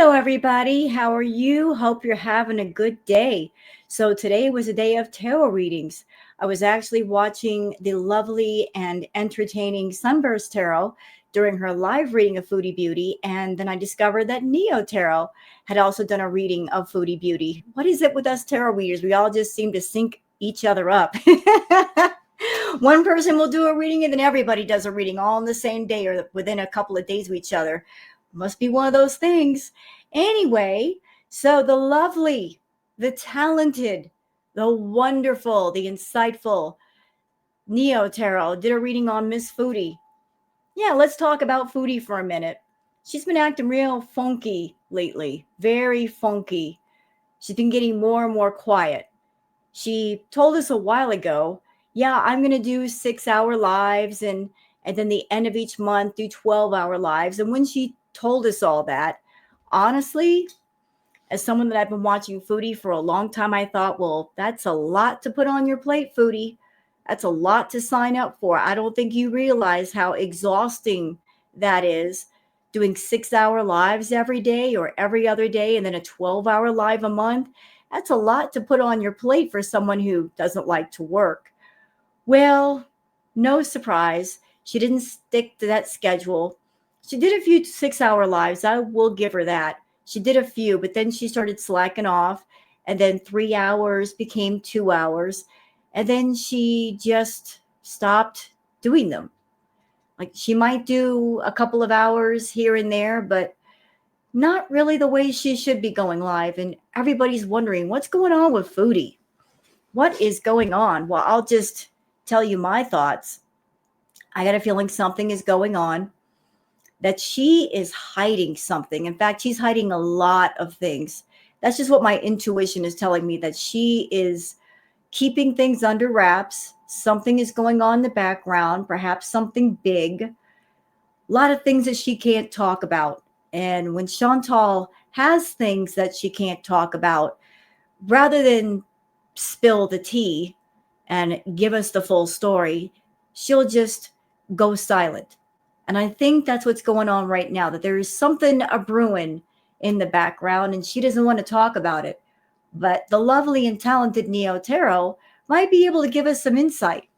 Hello, everybody. How are you? Hope you're having a good day. So, today was a day of tarot readings. I was actually watching the lovely and entertaining Sunburst Tarot during her live reading of Foodie Beauty. And then I discovered that Neo Tarot had also done a reading of Foodie Beauty. What is it with us tarot readers? We all just seem to sync each other up. One person will do a reading and then everybody does a reading all in the same day or within a couple of days of each other. Must be one of those things. Anyway, so the lovely, the talented, the wonderful, the insightful Neo Tarot did a reading on Miss Foodie. Yeah, let's talk about Foodie for a minute. She's been acting real funky lately, very funky. She's been getting more and more quiet. She told us a while ago, yeah, I'm going to do 6-hour lives and then the end of each month do 12-hour lives. And when she told us all that, honestly, as someone that I've been watching Foodie for a long time, I thought, well, that's a lot to put on your plate, Foodie. That's a lot to sign up for. I don't think you realize how exhausting that is, doing 6-hour lives every day or every other day and then a 12-hour live a month. That's a lot to put on your plate for someone who doesn't like to work. Well, no surprise. She didn't stick to that schedule. She did a few 6-hour lives. I will give her that. She did a few, but then she started slacking off. And then 3 hours became 2 hours. And then she just stopped doing them. Like she might do a couple of hours here and there, but not really the way she should be going live. And everybody's wondering what's going on with Foodie. What is going on? Well, I'll just tell you my thoughts. I got a feeling something is going on, that she is hiding something. In fact, she's hiding a lot of things. That's just what my intuition is telling me, that she is keeping things under wraps. Something is going on in the background, perhaps something big. A lot of things that she can't talk about. And when Chantal has things that she can't talk about, rather than spill the tea and give us the full story, she'll just go silent. And I think that's what's going on right now, that there is something a brewing in the background and she doesn't want to talk about it. But the lovely and talented Neo Tarot might be able to give us some insight.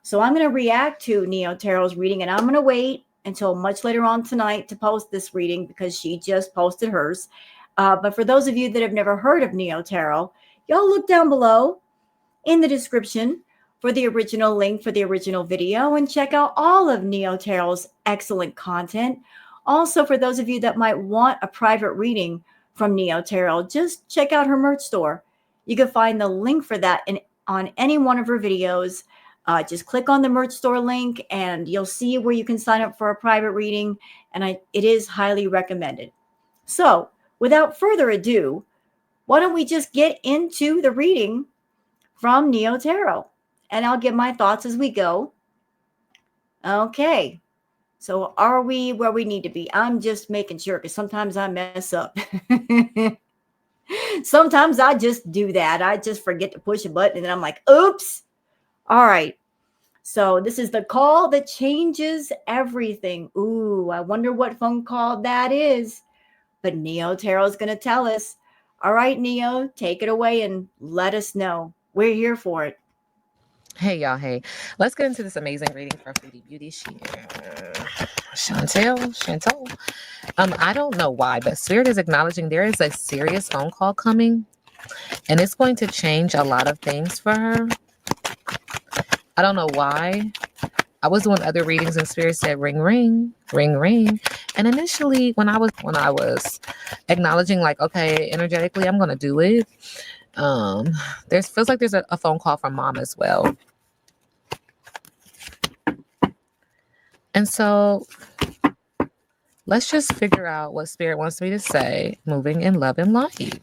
So I'm going to react to Neo Tarot's reading and I'm going to wait until much later on tonight to post this reading because she just posted hers. But for those of you that have never heard of Neo Tarot, y'all look down below in the description for the original link for the original video and check out all of Neo Tarot's excellent content. Also, for those of you that might want a private reading from Neo Tarot, just check out her merch store. You can find the link for that on any one of her videos. Just click on the merch store link and you'll see where you can sign up for a private reading. And it is highly recommended. So without further ado, why don't we just get into the reading from Neo Tarot? And I'll give my thoughts as we go. Okay. So are we where we need to be? I'm just making sure because sometimes I mess up. Sometimes I just do that. I just forget to push a button and then I'm like, oops. All right. So this is the call that changes everything. Ooh, I wonder what phone call that is. But Neo Tarot is going to tell us. All right, Neo, take it away and let us know. We're here for it. Hey, y'all. Hey, let's get into this amazing reading for Foodie Beauty. Chantal. I don't know why, but Spirit is acknowledging there is a serious phone call coming, and it's going to change a lot of things for her. I don't know why. I was doing other readings and Spirit said ring, ring, ring, ring. And initially when I was acknowledging like, okay, energetically, I'm going to do it. Feels like there's a phone call from Mom as well. And so let's just figure out what Spirit wants me to say, moving in love and light.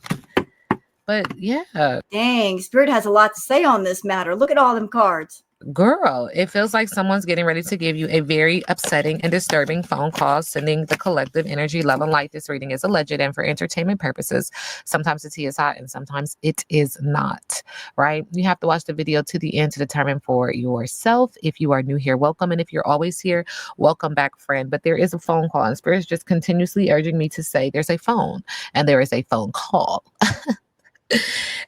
But yeah. Dang, Spirit has a lot to say on this matter. Look at all them cards. Girl, it feels like someone's getting ready to give you a very upsetting and disturbing phone call, sending the collective energy, love, and light. This reading is alleged and for entertainment purposes. Sometimes the tea is hot and sometimes it is not, right? You have to watch the video to the end to determine for yourself. If you are new here, welcome. And if you're always here, welcome back, friend. But there is a phone call, and Spirit is just continuously urging me to say there's a phone and there is a phone call.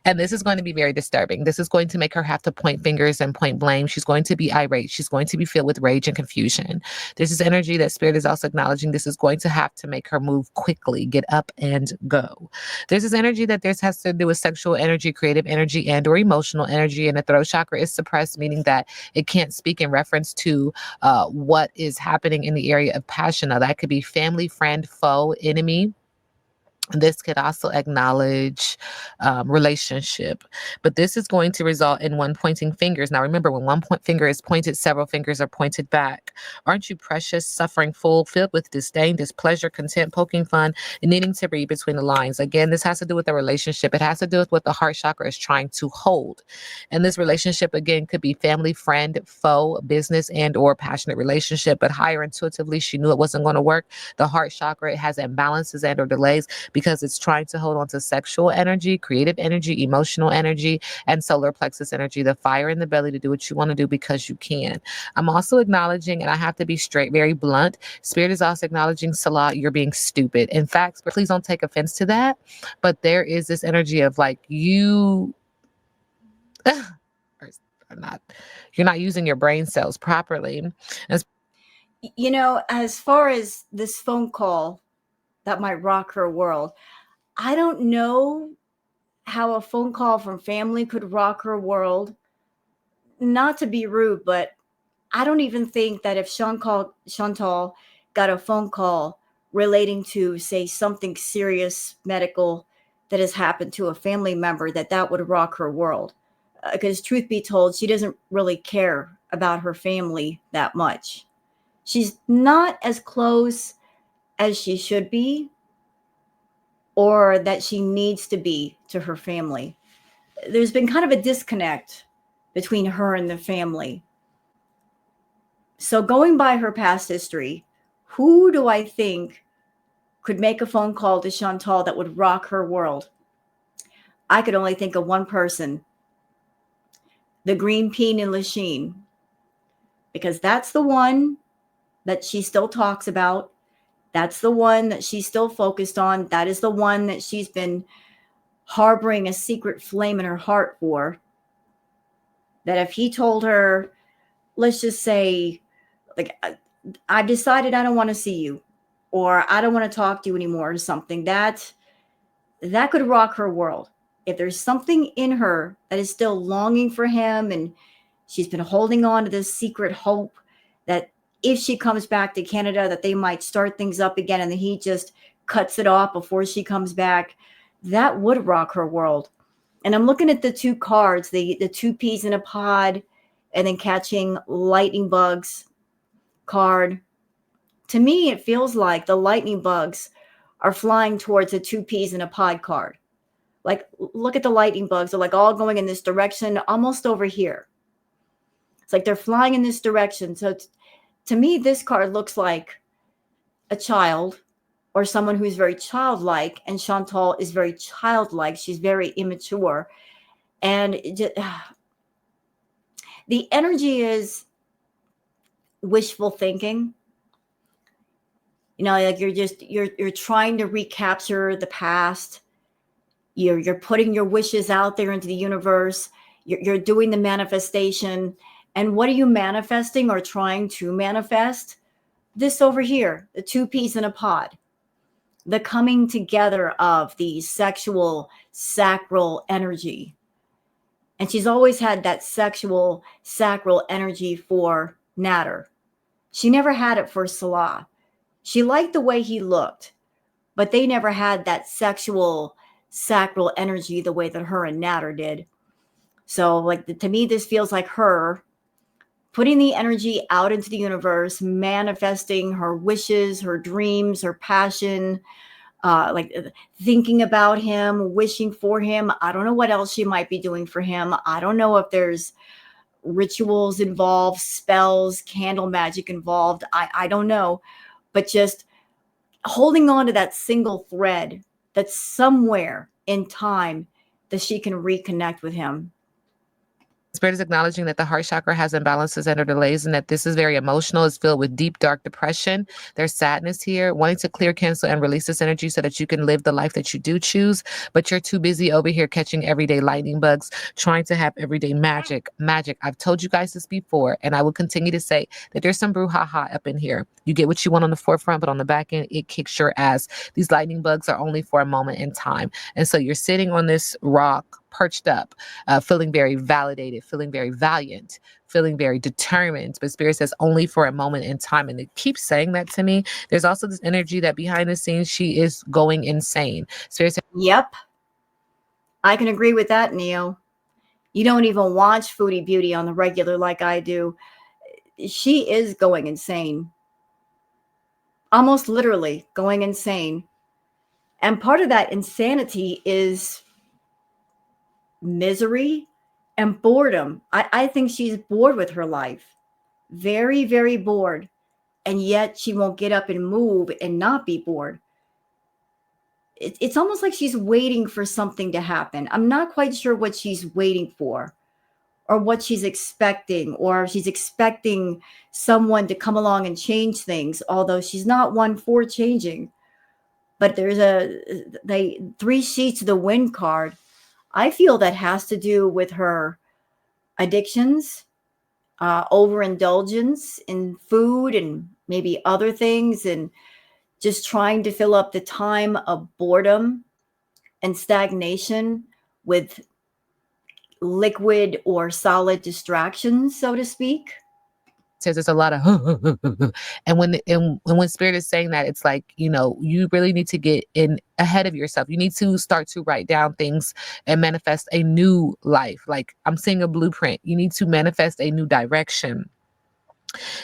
And this is going to be very disturbing. This is going to make her have to point fingers and point blame. She's going to be irate. She's going to be filled with rage and confusion. This is energy that Spirit is also acknowledging. This is going to have to make her move quickly, get up and go. There's this energy that this has to do with sexual energy, creative energy, and or emotional energy. And the throat chakra is suppressed, meaning that it can't speak in reference to what is happening in the area of passion. Now, that could be family, friend, foe, enemy. This could also acknowledge relationship, but this is going to result in one pointing fingers. Now, remember, when one finger is pointed, several fingers are pointed back. Aren't you precious, suffering, full, filled with disdain, displeasure, content, poking fun, and needing to read between the lines? Again, this has to do with the relationship. It has to do with what the heart chakra is trying to hold. And this relationship, again, could be family, friend, foe, business, and or passionate relationship. But higher intuitively, she knew it wasn't going to work. The heart chakra, it has imbalances and or delays because it's trying to hold on to sexual energy, creative energy, emotional energy, and solar plexus energy, the fire in the belly to do what you want to do because you can. I'm also acknowledging, and I have to be straight, very blunt, Spirit is also acknowledging, Salah, you're being stupid. In fact, please don't take offense to that, but there is this energy of like you are not, you're not using your brain cells properly. And You know, as far as this phone call that might rock her world, I don't know how a phone call from family could rock her world. Not to be rude, but I don't even think that if Chantal got a phone call relating to, say, something serious medical that has happened to a family member, that that would rock her world. Because truth be told, she doesn't really care about her family that much. She's not as close as she should be or that she needs to be to her family. There's been kind of a disconnect between her and the family. So, going by her past history, who do I think could make a phone call to Chantal that would rock her world? I could only think of one person, the Green Peen in Lachine, because that's the one that she still talks about. That's the one that she's still focused on. That is the one that she's been harboring a secret flame in her heart for. That if he told her, let's just say, like, I've decided I don't want to see you, or I don't want to talk to you anymore, or something, that could rock her world. If there's something in her that is still longing for him and she's been holding on to this secret hope that if she comes back to Canada that they might start things up again and then he just cuts it off before she comes back, that would rock her world. And I'm looking at the two cards, the two peas in a pod and then catching lightning bugs card. To me, it feels like the lightning bugs are flying towards the two peas in a pod card. Like, look at the lightning bugs. They're like all going in this direction, almost over here. It's like they're flying in this direction. So to me, this card looks like a child or someone who's very childlike. And Chantal is very childlike. She's very immature. And the energy is wishful thinking. You know, like you're trying to recapture the past. You're putting your wishes out there into the universe. You're doing the manifestation. And what are you manifesting or trying to manifest? This over here, the two peas in a pod, the coming together of the sexual sacral energy. And she's always had that sexual sacral energy for Natter. She never had it for Salah. She liked the way he looked, but they never had that sexual sacral energy the way that her and Natter did. So, like, to me, this feels like her putting the energy out into the universe, manifesting her wishes, her dreams, her passion, thinking about him, wishing for him. I don't know what else she might be doing for him. I don't know if there's rituals involved, spells, candle magic involved. I don't know, but just holding on to that single thread that's somewhere in time that she can reconnect with him. Spirit is acknowledging that the heart chakra has imbalances and or delays, and that this is very emotional. It's filled with deep, dark depression. There's sadness here, wanting to clear, cancel, and release this energy so that you can live the life that you do choose. But you're too busy over here catching everyday lightning bugs, trying to have everyday magic. Magic. I've told you guys this before, and I will continue to say that there's some brouhaha up in here. You get what you want on the forefront, but on the back end, it kicks your ass. These lightning bugs are only for a moment in time. And so you're sitting on this rock, perched up, feeling very validated, feeling very valiant, feeling very determined. But Spirit says only for a moment in time. And it keeps saying that to me. There's also this energy that behind the scenes, she is going insane. Spirit says, Yep, I can agree with that, Neo. You don't even watch Foodie Beauty on the regular like I do. She is going insane. Almost literally going insane. And part of that insanity is misery and boredom. I think she's bored with her life. Very, very bored. And yet she won't get up and move and not be bored. It's almost like she's waiting for something to happen. I'm not quite sure what she's waiting for or what she's expecting, or she's expecting someone to come along and change things, although she's not one for changing. But there's they 3 sheets of the wind card. I feel that has to do with her addictions, overindulgence in food and maybe other things, and just trying to fill up the time of boredom and stagnation with liquid or solid distractions, so to speak. says there's a lot of and when Spirit is saying that, it's like, you really need to get in ahead of yourself. You need to start to write down things and manifest a new life. Like, I'm seeing a blueprint. You need to manifest a new direction.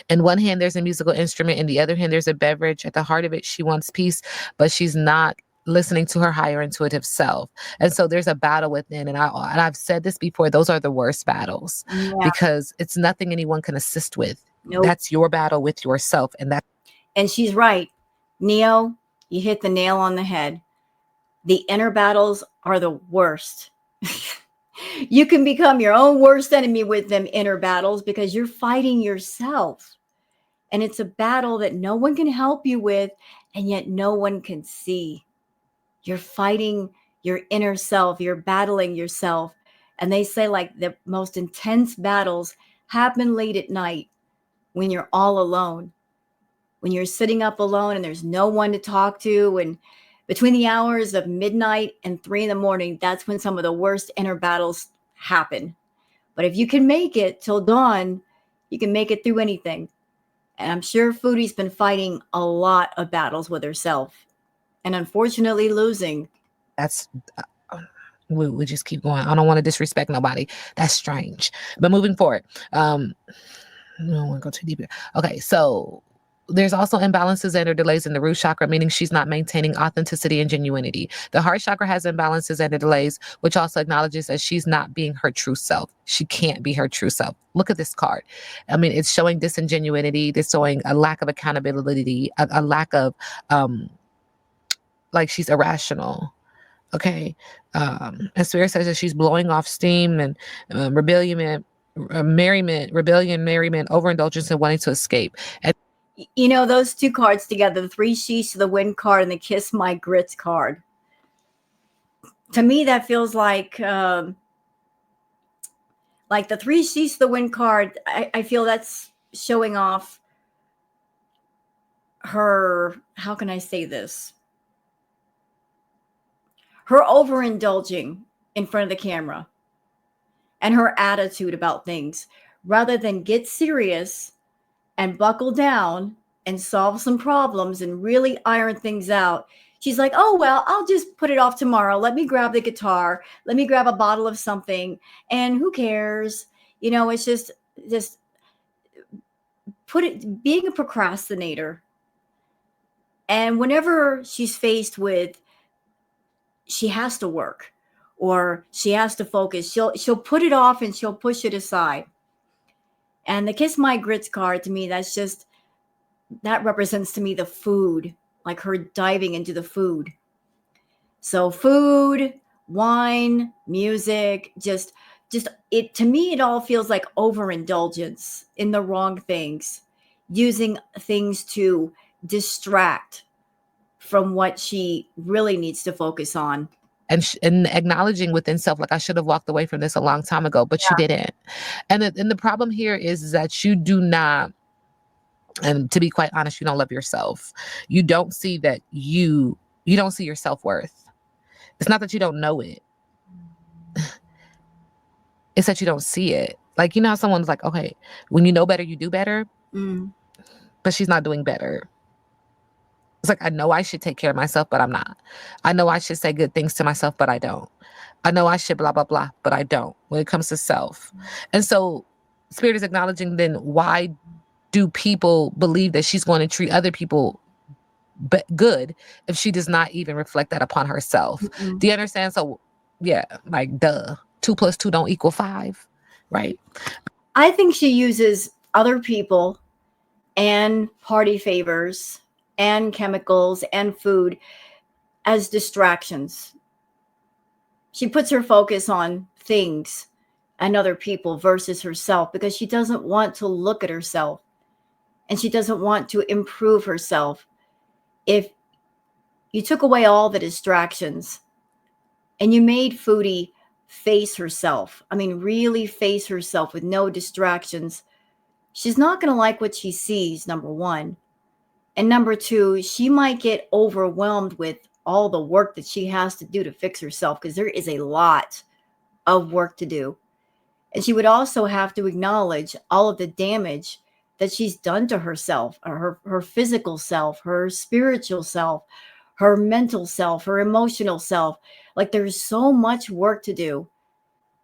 In one hand, there's a musical instrument. In the other hand, there's a beverage. At the heart of it, she wants peace, but she's not listening to her higher intuitive self. And so there's a battle within. And I've said this before, those are the worst battles, Yeah. because it's nothing anyone can assist with. Nope. That's your battle with yourself. And she's right. Neo, you hit the nail on the head. The inner battles are the worst. You can become your own worst enemy with them inner battles because you're fighting yourself. And it's a battle that no one can help you with, and yet no one can see. You're fighting your inner self, you're battling yourself. And they say, like, the most intense battles happen late at night when you're all alone, when you're sitting up alone and there's no one to talk to. And between the hours of midnight and 3 in the morning, that's when some of the worst inner battles happen. But if you can make it till dawn, you can make it through anything. And I'm sure Foodie's been fighting a lot of battles with herself and unfortunately losing. That's we just keep going. I don't want to disrespect nobody. That's strange. But moving forward, I don't want to go too deep here. Okay, so there's also imbalances and or delays in the root chakra, meaning she's not maintaining authenticity and genuinity. The heart chakra has imbalances and delays, which also acknowledges that she's not being her true self. She can't be her true self. Look at this card. I mean, it's showing disingenuity. It's showing a lack of accountability, a lack of, like, she's irrational. Okay. And Spirit says that she's blowing off steam and rebellion, merriment, overindulgence, and wanting to escape. And Those two cards together, the 3 sheets of the wind card and the kiss my grits card. To me, that feels like the 3 sheets of the wind card. I feel that's showing off her, how can I say this? Her overindulging in front of the camera and her attitude about things, rather than get serious and buckle down and solve some problems and really iron things out. She's like, oh, well, I'll just put it off tomorrow. Let me grab the guitar. Let me grab a bottle of something. And who cares? It's just being a procrastinator. And whenever she's faced with, she has to work or she has to focus, she'll put it off and she'll push it aside. And the Kiss My Grits card, to me, that represents to me the food, like her diving into the food. So food, wine, music, just it, to me it all feels like overindulgence in the wrong things, using things to distract from what she really needs to focus on. And acknowledging within self, like, I should have walked away from this a long time ago, but you didn't. And the problem here is that you do not, and to be quite honest, you don't love yourself. You don't see that you don't see your self-worth. It's not that you don't know it. It's that you don't see it. Like, you know how someone's like, okay, when you know better, you do better, Mm. but she's not doing better. It's like, I know I should take care of myself, but I'm not. I know I should say good things to myself, but I don't. I know I should blah, blah, blah, but I don't when it comes to self. And so Spirit is acknowledging, then why do people believe that she's going to treat other people good if she does not even reflect that upon herself? Mm-mm. Do you understand? So yeah, like, duh, 2 + 2 don't equal 5, right? I think she uses other people and party favors and chemicals and food as distractions. She puts her focus on things and other people versus herself because she doesn't want to look at herself and she doesn't want to improve herself. If you took away all the distractions and you made Foodie face herself, I mean, really face herself with no distractions, she's not going to like what she sees, number one. And number two, she might get overwhelmed with all the work that she has to do to fix herself because there is a lot of work to do. And she would also have to acknowledge all of the damage that she's done to herself, or her physical self, her spiritual self, her mental self, her emotional self. Like there's so much work to do.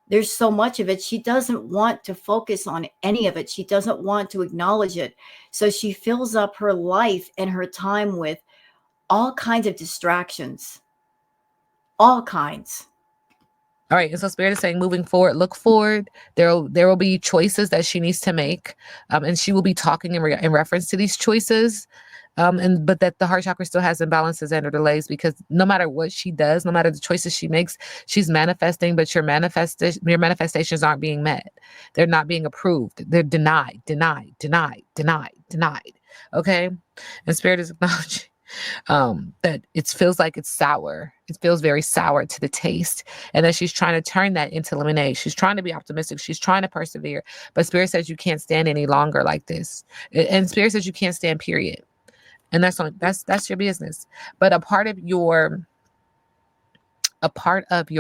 There's so much of it. She doesn't want to focus on any of it. She doesn't want to acknowledge it. So she fills up her life and her time with all kinds of distractions, all kinds. All right, and so Spirit is saying, moving forward, look forward. There will be choices that she needs to make, and she will be talking in reference to these choices, and but that the heart chakra still has imbalances and or delays, because no matter what she does, no matter the choices she makes, she's manifesting, but your manifestations aren't being met. They're not being approved. They're denied, denied, denied, denied, denied. Okay, and Spirit is acknowledging that it feels like it's sour. It feels very sour to the taste. And that she's trying to turn that into lemonade. She's trying to be optimistic. She's trying to persevere. But Spirit says you can't stand any longer like this. And Spirit says you can't stand, period. And that's your business. But a part of your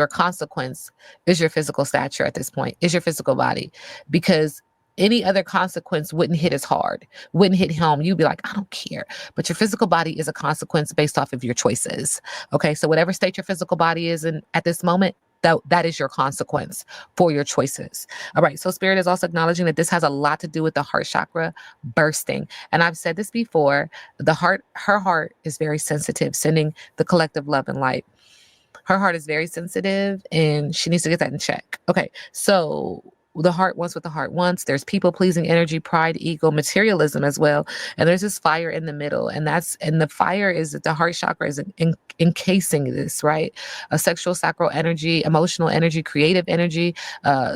consequence is your physical stature at this point, is your physical body. Because any other consequence wouldn't hit as hard, wouldn't hit home. You'd be like, I don't care. But your physical body is a consequence based off of your choices. Okay. So whatever state your physical body is in at this moment, that is your consequence for your choices. All right. So Spirit is also acknowledging that this has a lot to do with the heart chakra bursting. And I've said this before, her heart is very sensitive, sending the collective love and light. Her heart is very sensitive and she needs to get that in check. Okay. So the heart wants what the heart wants. There's people pleasing energy, pride, ego, materialism as well. And there's this fire in the middle. And the fire is that the heart chakra is encasing this, right? A sexual, sacral energy, emotional energy, creative energy,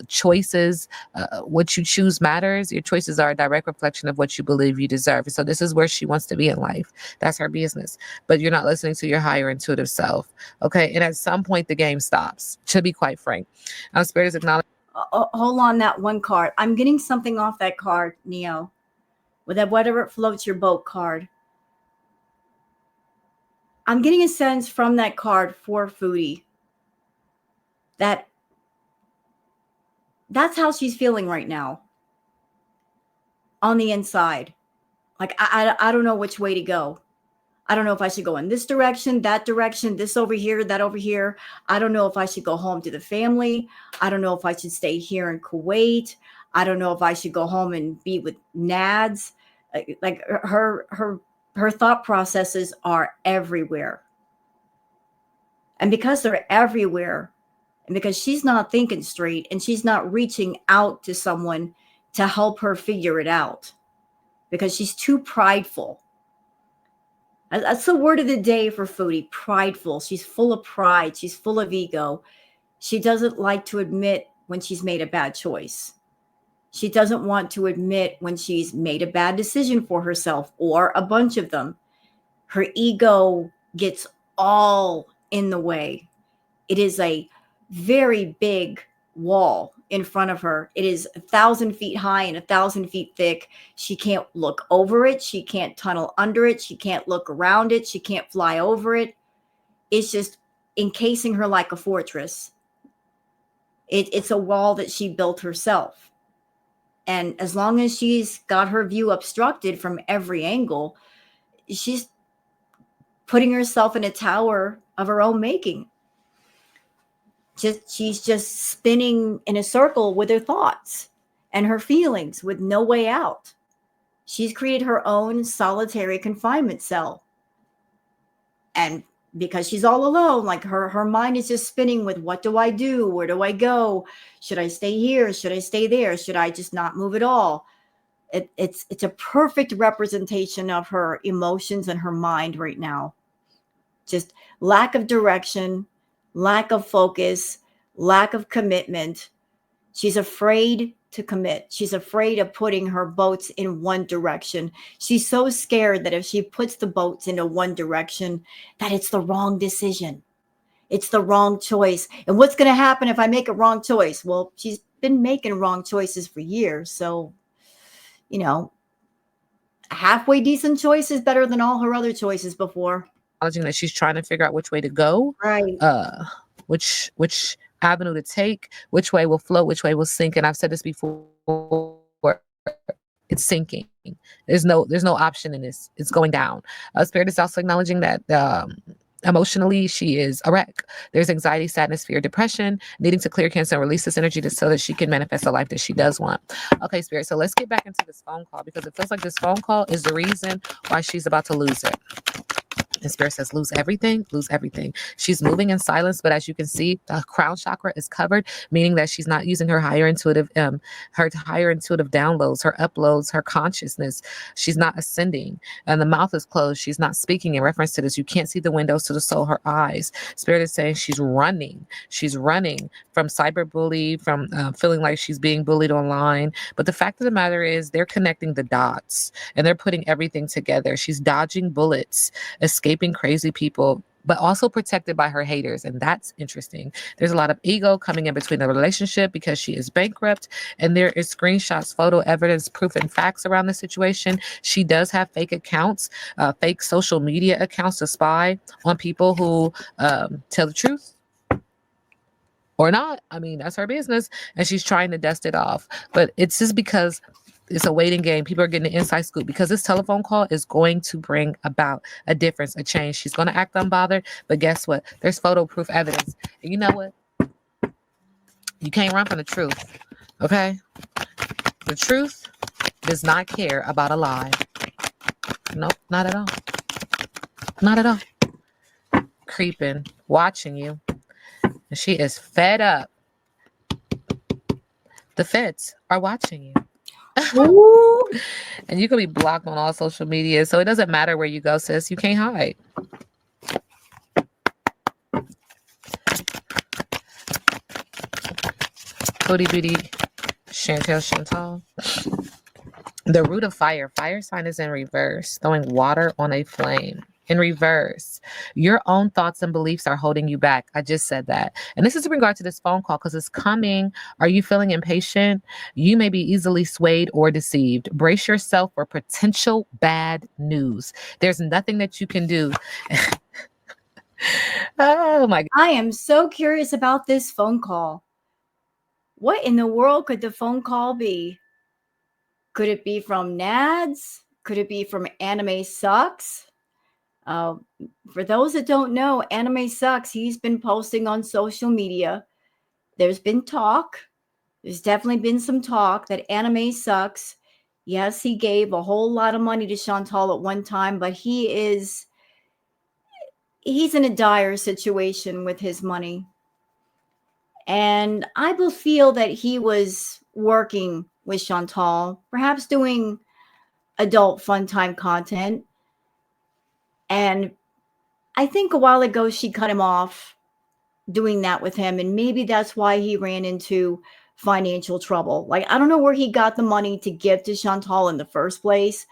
choices. What you choose matters. Your choices are a direct reflection of what you believe you deserve. So this is where she wants to be in life. That's her business. But you're not listening to your higher intuitive self. Okay. And at some point, the game stops, to be quite frank. Spirit is acknowledging. Hold on that one card. I'm getting something off that card, Neo. With that whatever floats your boat card. I'm getting a sense from that card for Foodie that that's how she's feeling right now on the inside. Like I don't know which way to go. I don't know if I should go in this direction, that direction, this over here, that over here. I don't know if I should go home to the family. I don't know if I should stay here in Kuwait. I don't know if I should go home and be with Nads. Like her thought processes are everywhere. And because they're everywhere, and because she's not thinking straight and she's not reaching out to someone to help her figure it out because she's too prideful. That's the word of the day for Foodie, prideful. She's full of pride. She's full of ego. She doesn't like to admit when she's made a bad choice. She doesn't want to admit when she's made a bad decision for herself or a bunch of them. Her ego gets all in the way. It is a very big wall in front of her. It is 1,000 feet high and 1,000 feet thick. She can't look over it. She can't tunnel under it. She can't look around it. She can't fly over it. It's just encasing her like a fortress. It's a wall that she built herself. And as long as she's got her view obstructed from every angle, she's putting herself in a tower of her own making. She's just spinning in a circle with her thoughts and her feelings with no way out. She's created her own solitary confinement cell. And because she's all alone, like her mind is just spinning with what do I do? Where do I go? Should I stay here? Should I stay there? Should I just not move at all? It's a perfect representation of her emotions and her mind right now. Just lack of direction, lack of focus, lack of commitment. She's afraid to commit. She's afraid of putting her boats in one direction. She's so scared that if she puts the boats into one direction, that it's the wrong decision. It's the wrong choice. And what's going to happen if I make a wrong choice? Well, she's been making wrong choices for years. So, a halfway decent choice is better than all her other choices before. Acknowledging that she's trying to figure out which way to go, Right. which avenue to take, which way will float, which way will sink. And I've said this before, it's sinking. There's no option in this. It's going down. Spirit is also acknowledging that emotionally she is a wreck. There's anxiety, sadness, fear, depression, needing to clear, cancel, and release this energy so that she can manifest a life that she does want. Okay, Spirit, so let's get back into this phone call because it feels like this phone call is the reason why she's about to lose it. And Spirit says, lose everything, lose everything. She's moving in silence, but as you can see, the crown chakra is covered, meaning that she's not using her higher intuitive downloads, her uploads, her consciousness. She's not ascending, and the mouth is closed. She's not speaking in reference to this. You can't see the windows to the soul, her eyes. Spirit is saying she's running. She's running from cyberbully, from feeling like she's being bullied online. But the fact of the matter is, they're connecting the dots and they're putting everything together. She's dodging bullets, escaping crazy people, but also protected by her haters. And that's interesting. There's a lot of ego coming in between the relationship because she is bankrupt. And there is screenshots, photo evidence, proof, and facts around the situation. She does have fake accounts, fake social media accounts to spy on people who tell the truth or not. I mean, that's her business. And she's trying to dust it off. But it's just because it's a waiting game. People are getting the inside scoop because this telephone call is going to bring about a difference, a change. She's going to act unbothered, but guess what? There's photo proof evidence. And you know what? You can't run from the truth, okay? The truth does not care about a lie. Nope, not at all. Not at all. Creeping, watching you. And she is fed up. The feds are watching you. And you can be blocked on all social media, so it doesn't matter where you go, sis. You can't hide. Foodie Beauty, Chantal. The root of fire. Fire sign is in reverse, throwing water on a flame. In reverse, your own thoughts and beliefs are holding you back. I just said that. And this is in regard to this phone call because it's coming. Are you feeling impatient? You may be easily swayed or deceived. Brace yourself for potential bad news. There's nothing that you can do. Oh my God. I am so curious about this phone call. What in the world could the phone call be? Could it be from Nads? Could it be from Anime Sucks? For those that don't know, Anime Sucks, he's been posting on social media. There's been talk. There's definitely been some talk that Anime Sucks. Yes, he gave a whole lot of money to Chantal at one time, but he's in a dire situation with his money. And I will feel that he was working with Chantal, perhaps doing adult fun time content. And I think a while ago she cut him off doing that with him. And maybe that's why he ran into financial trouble. Like, I don't know where he got the money to give to Chantal in the first place,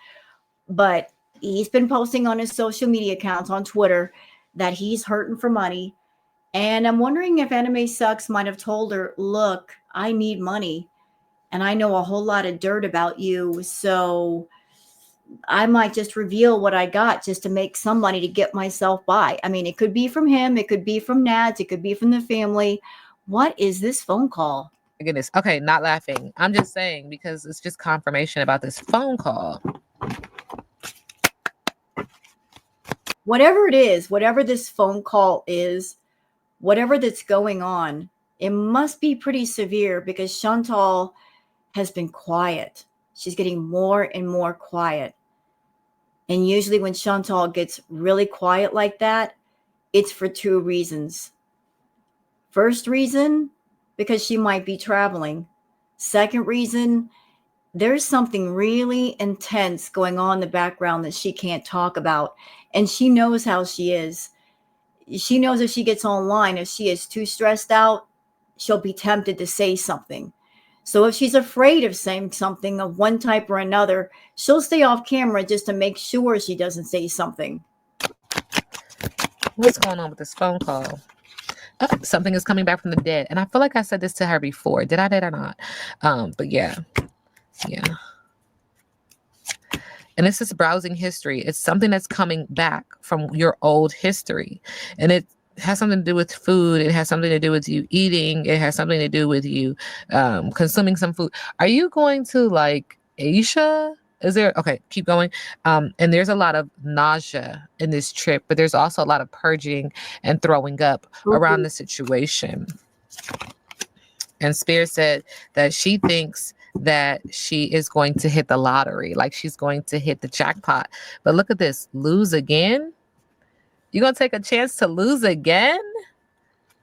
but he's been posting on his social media accounts on Twitter that he's hurting for money. And I'm wondering if Anime Sucks might have told her, look, I need money and I know a whole lot of dirt about you. So I might just reveal what I got just to make some money to get myself by. I mean, it could be from him, it could be from Nads, it could be from the family. What is this phone call? My goodness. Okay, not laughing. I'm just saying because it's just confirmation about this phone call. Whatever it is, whatever this phone call is, whatever that's going on, it must be pretty severe because Chantal has been quiet. She's getting more and more quiet. And usually, when Chantal gets really quiet like that, it's for two reasons. First reason, because she might be traveling. Second reason, there's something really intense going on in the background that she can't talk about. And she knows how she is. She knows if she gets online, if she is too stressed out, she'll be tempted to say something. So if she's afraid of saying something of one type or another, she'll stay off camera just to make sure she doesn't say something. What's going on with this phone call? Oh, something is coming back from the dead. And I feel like I said this to her before. Did I or not? But yeah. And this is browsing history. It's something that's coming back from your old history. And it has something to do with food. It has something to do with you eating. It has something to do with you consuming some food. Are you going to like Asia? Is there? Okay, keep going. And there's a lot of nausea in this trip, but there's also a lot of purging and throwing up around the situation. And Spirit said that she thinks that she is going to hit the lottery, like she's going to hit the jackpot. But look at this, lose again? You're going to take a chance to lose again?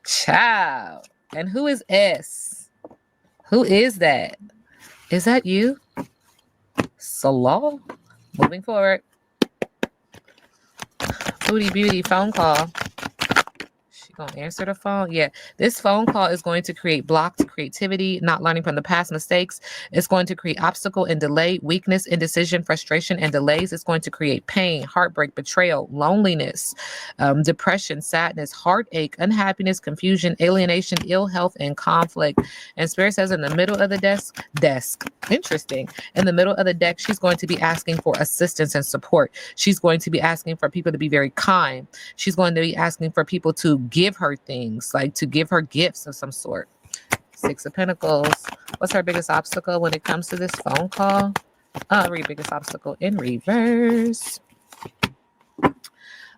Child. And who is S? Who is that? Is that you? Salah? Moving forward. Foodie Beauty phone call. Gonna answer the phone. Yeah, this phone call is going to create blocked creativity, not learning from the past mistakes. It's going to create obstacle and delay, weakness, indecision, frustration, and delays. It's going to create pain, heartbreak, betrayal, loneliness, depression, sadness, heartache, unhappiness, confusion, alienation, ill health, and conflict. And Spirit says in the middle of the desk, interesting. In the middle of the deck, she's going to be asking for assistance and support. She's going to be asking for people to be very kind. She's going to be asking for people to give her things, like to give her gifts of some sort. Six of Pentacles. What's her biggest obstacle when it comes to this phone call? Biggest obstacle in reverse.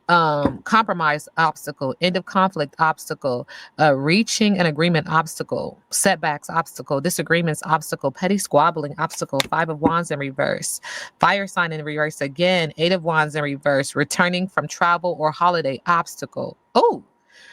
Compromise obstacle, end of conflict obstacle, reaching an agreement obstacle, setbacks obstacle, disagreements obstacle, petty squabbling obstacle, 5 of Wands in reverse, fire sign in reverse again, 8 of Wands in reverse, returning from travel or holiday obstacle. Oh,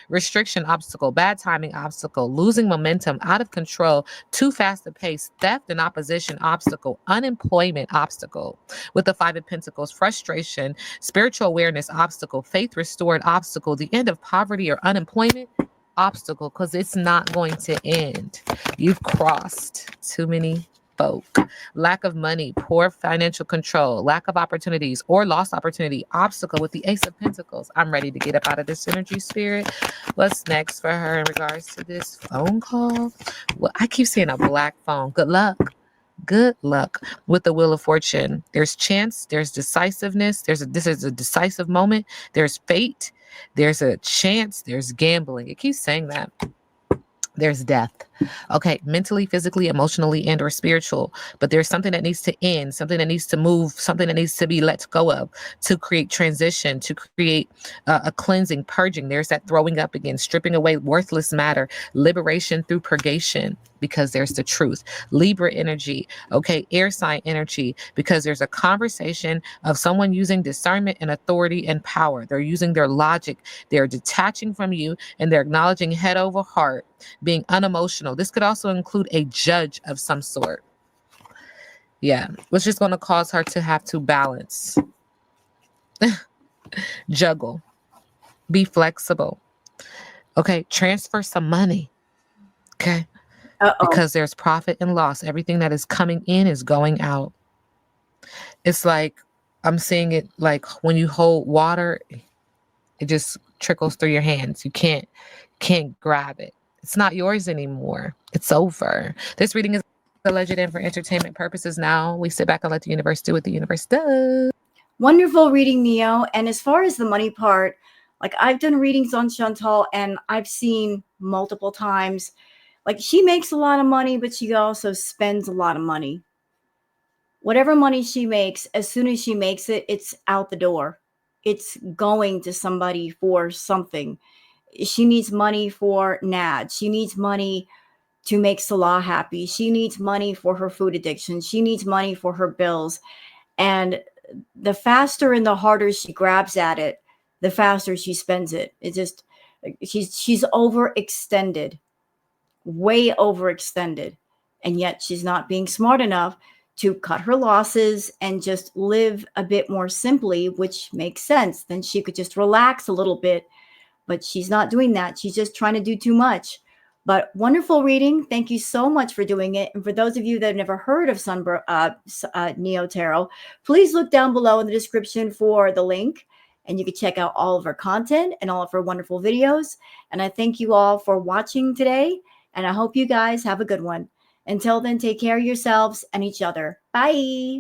restriction obstacle, bad timing obstacle, losing momentum, out of control, too fast a pace, theft and opposition obstacle, unemployment obstacle. With the 5 of Pentacles, frustration, spiritual awareness obstacle, faith restored obstacle, the end of poverty or unemployment obstacle, because it's not going to end. You've crossed too many folk. Lack of money, poor financial control, lack of opportunities or lost opportunity, obstacle with the Ace of Pentacles. I'm ready to get up out of this energy, Spirit. What's next for her in regards to this phone call? Well, I keep seeing a black phone. Good luck. Good luck with the Wheel of Fortune. There's chance, there's decisiveness, this is a decisive moment, there's fate, there's a chance, there's gambling. It keeps saying that. There's death. Okay, mentally, physically, emotionally, and or spiritual. But there's something that needs to end, something that needs to move, something that needs to be let go of to create transition, to create a cleansing, purging. There's that throwing up again, stripping away worthless matter, liberation through purgation, because there's the truth. Libra energy, okay, air sign energy, because there's a conversation of someone using discernment and authority and power. They're using their logic. They're detaching from you and they're acknowledging head over heart, being unemotional. This could also include a judge of some sort. Yeah, which is going to cause her to have to balance, juggle, be flexible. Okay, transfer some money. Okay, Uh-oh. because there's profit and loss. Everything that is coming in is going out. It's like I'm seeing it like when you hold water, it just trickles through your hands. You can't grab it. It's not yours anymore. It's over. This reading is alleged and for entertainment purposes now. We sit back and let the universe do what the universe does. Wonderful reading, Neo. And as far as the money part, like I've done readings on Chantal and I've seen multiple times, like she makes a lot of money, but she also spends a lot of money. Whatever money she makes, as soon as she makes it, it's out the door. It's going to somebody for something. She needs money for Nad. She needs money to make Salah happy. She needs money for her food addiction. She needs money for her bills. And the faster and the harder she grabs at it, the faster she spends it. It just she's overextended, way overextended, and yet she's not being smart enough to cut her losses and just live a bit more simply, which makes sense. Then she could just relax a little bit, but she's not doing that. She's just trying to do too much. But wonderful reading. Thank you so much for doing it. And for those of you that have never heard of Neo Tarot, please look down below in the description for the link. And you can check out all of her content and all of her wonderful videos. And I thank you all for watching today. And I hope you guys have a good one. Until then, take care of yourselves and each other. Bye.